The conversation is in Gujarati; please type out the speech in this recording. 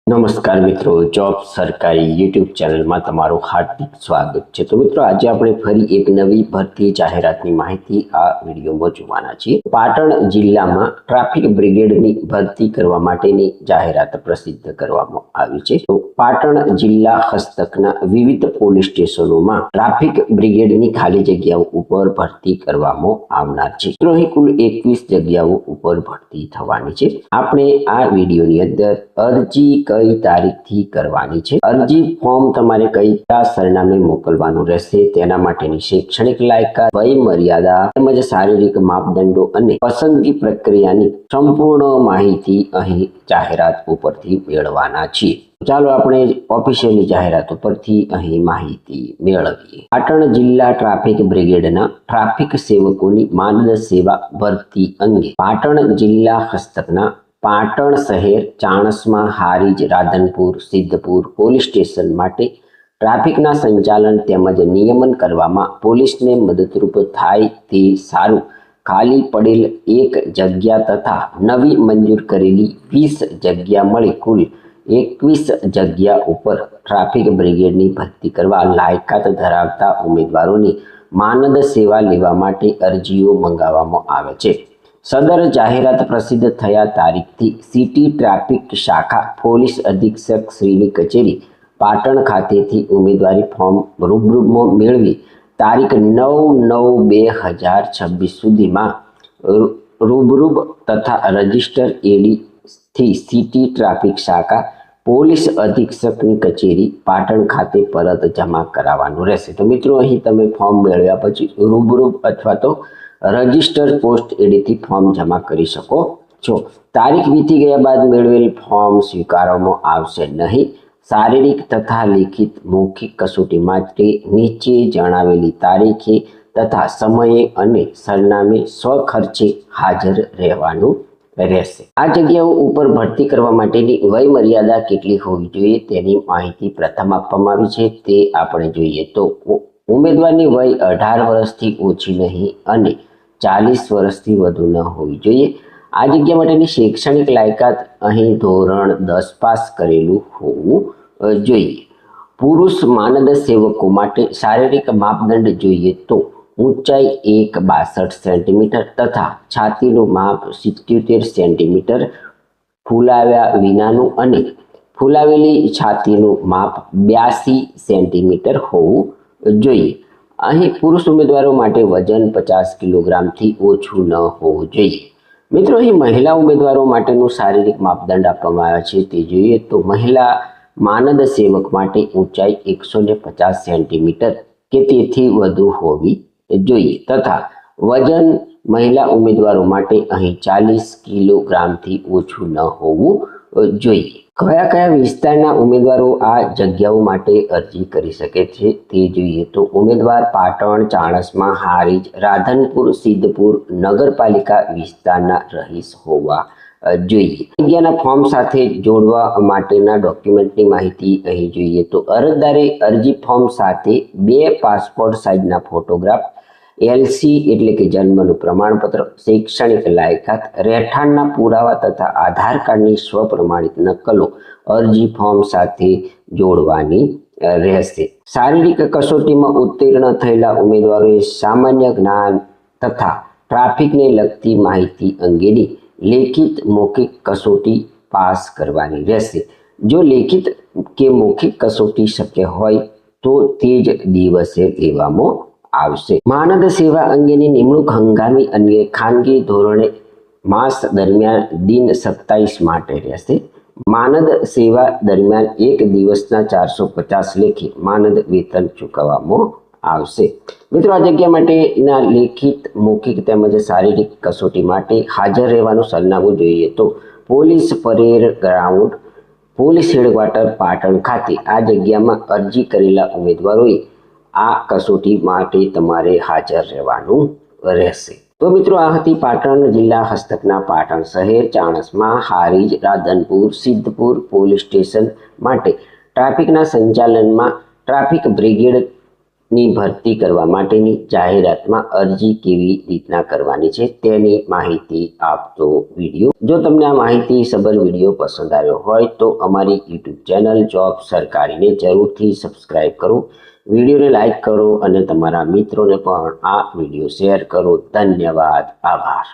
નમસ્કાર મિત્રો, જોબ સરકારી યુટ્યુબ ચેનલમાં તમારું હાર્દિક સ્વાગત છે। તો મિત્રો, આજે આપણે ફરી એક નવી ભરતી જાહેરાતની માહિતી આ વિડીયોમાં જોવાના છીએ। પાટણ જિલ્લામાં ટ્રાફિક બ્રિગેડની ભરતી કરવા માટેની જાહેરાત પ્રસિદ્ધ કરવામાં આવી છે। તો પાટણ જિલ્લા હસ્તકના વિવિધ પોલીસ સ્ટેશનોમાં ટ્રાફિક બ્રિગેડની ખાલી જગ્યાઓ ઉપર ભરતી કરવામાં આવનાર છે। મિત્રો, અહીં કુલ 21 જગ્યાઓ ઉપર ભરતી થવાની છે। આપણે આ વિડીયોની અંદર અરજી કઈ તારીખથી કરવાની છે, અરજી ફોર્મ તમારે કયા સરનામે મોકલવાનું રહેશે, તેના માટેની શૈક્ષણિક લાયકાત, વય મર્યાદા તેમજ શારીરિક માપદંડો અને પસંદગી પ્રક્રિયાની સંપૂર્ણ માહિતી અહીં જાહેરાત ઉપરથી મેળવવાના છીએ। ચાલો આપણે ઓફિશિયલી જાહેરાત ઉપરથી અહીં માહિતી મેળવીએ। પાટણ જિલ્લા ટ્રાફિક બ્રિગેડના ટ્રાફિક સેવકોની માનદ સેવા ભરતી અંગે પાટણ જિલ્લા હસ્તકના પાટણ શહેર, ચાણસ્મા, હારીજ, રાધનપુર, સિદ્ધપુર પોલીસ સ્ટેશન માટે ટ્રાફિકના સંચાલન તેમજ નિયમન કરવામાં પોલીસને મદદરૂપ થાય તે સારું ખાલી પડેલ એક જગ્યા તથા નવી મંજૂર કરેલી 20 જગ્યા મળી કુલ 21 જગ્યા ઉપર ટ્રાફિક બ્રિગેડની ભરતી કરવા લાયકાત ધરાવતા ઉમેદવારોની માનદ સેવા લેવા માટે અરજીઓ મંગાવવામાં આવે છે। સદર જાહેરાત પ્રસિદ્ધ થયા તારીખથી સિટી ટ્રાફિક શાખા પોલીસ અધિક્ષક શ્રીની કચેરી પાટણ ખાતેથી ઉમેદવારી ફોર્મ રૂબરૂમાં મેળવી તારીખ 9/9/2026 સુધીમાં રૂબરૂ તથા રજિસ્ટર એડીથી સિટી ટ્રાફિક શાખા પોલીસ અધિક્ષકની કચેરી પાટણ ખાતે પરત જમા કરાવવાનું રહેશે। તો મિત્રો, અહીં તમે ફોર્મ મેળવ્યા પછી રૂબરૂ અથવા તો રજિસ્ટર પોસ્ટ એડીથી ફોર્મ જમા કરી શકો છો। તારીખ વીતી ગયા બાદ મેળવેલ ફોર્મ સ્વીકારવામાં આવશે નહીં। શારીરિક તથા લેખિત મૌખિક કસોટી માટે નીચે જણાવેલી તારીખે તથા સમયે અને સરનામે સ્વખર્ચે હાજર રહેવાનું રહેશે। આ જગ્યાઓ ઉપર ભરતી કરવા માટેની વય મર્યાદા કેટલી હોવી જોઈએ તેની માહિતી પ્રથમ આપવામાં આવી છે, તે આપણે જોઈએ તો ઉમેદવારની વય 18 વર્ષથી ઓછી નહીં અને 40 વર્ષથી વધુ ન હોવી જોઈએ। આ જગ્યા માટેની શૈક્ષણિક લાયકાત અહીં ધોરણ 10 પાસ કરેલું હોવું જોઈએ। પુરુષ માનદ સેવકો માટે શારીરિક માપદંડ જોઈએ તો ઊંચાઈ 1.62 સેન્ટીમીટર તથા છાતીનું માપ 77 સેન્ટીમીટર, ફૂલાવ્યા વિનાનું અને ફૂલાવેલી છાતીનું માપ 82 સેન્ટીમીટર હોવું જોઈએ। અહીં પુરુષ ઉમેદવારો માટે વજન 50 કિલોગ્રામથી ઓછું ન હોવું જોઈએ। મિત્રો, અહીં મહિલા ઉમેદવારો માટેનું શારીરિક માપદંડ આપવામાં આવ્યા છે, તે જોઈએ તો મહિલા માનદ સેવક માટે ઊંચાઈ 150 સેન્ટીમીટર કે તેથી વધુ હોવી જોઈએ તથા વજન મહિલા ઉમેદવારો માટે અહીં 40 કિલોગ્રામથી ઓછું ન હોવું જોઈએ। કયા કયા વિસ્તારના ઉમેદવારો આ જગ્યાઓ માટે અરજી કરી શકે છે તે જોઈએ તો ઉમેદવાર પાટણ, ચાણસ્મા, હારીજ, રાધનપુર, સિદ્ધપુર નગરપાલિકા વિસ્તારના રહીશ હોવા જોઈએ। જગ્યાના ફોર્મ સાથે જોડવા માટેના ડોક્યુમેન્ટની માહિતી અહીં જોઈએ તો અરજદારે અરજી ફોર્મ સાથે 2 પાસપોર્ટ સાઇઝના ફોટોગ્રાફ, એલસી એટલે કે જન્મનું પ્રમાણપત્ર, શૈક્ષણિક લાયકાત, રહેઠાણના પુરાવા તથા આધાર કાર્ડની સ્વપ્રમાણિત નકલો અરજી ફોર્મ સાથે જોડવાની રહેશે। શારીરિક કસોટીમાં ઉત્તીર્ણ થયેલા ઉમેદવારોએ સામાન્ય જ્ઞાન તથા ટ્રાફિકને લગતી માહિતી અંગેની લેખિત મૌખિક કસોટી પાસ કરવાની રહેશે। જો લેખિત કે મૌખિક કસોટી શક્ય હોય તો તે જ દિવસે લેવામાં આવશે। માનદ સેવા અંગેની નિમણૂક હંગામી અને ખાનગી ધોરણે માસ દરમિયાન દિન 27 માટે રહેશે। માનદ સેવા દરમિયાન એક દિવસના 450 લેખે માનદ વેતન ચૂકવવામાં આવશે। મિત્રો, આ જગ્યા માટેના લેખિત મૌખિક તેમજ શારીરિક કસોટી માટે હાજર રહેવાનું સરનામું જોઈએ તો police parade ground, police headquarter Patan ખાતે આ જગ્યામાં અરજી કરેલા ઉમેદવારોએ આ કસોટી માટે તમારે હાજર રહેવાનું રહેશે। તો મિત્રો, આ હતી પાટણ જિલ્લા હસ્તકના પાટણ શહેર, ચાણસ્મા, હારીજ, રાધનપુર, સિદ્ધપુર પોલીસ સ્ટેશન માટે ટ્રાફિકના સંચાલનમાં ટ્રાફિક બ્રિગેડ ની ભરતી કરવા માટેની જાહેરાતમાં અરજી કેવી રીતના કરવાની છે તેની માહિતી આપતો વિડીયો. જો તમને આ માહિતી સબર વિડીયો પસંદ આવ્યો હોય તો અમારી યુટ્યુબ ચેનલ જોબ સરકારીને જરૂરથી સબસ્ક્રાઇબ કરો, વિડીયોને લાઇક કરો અને તમારા મિત્રોને પણ આ વિડીયો શેર કરો. ધન્યવાદ. આભાર.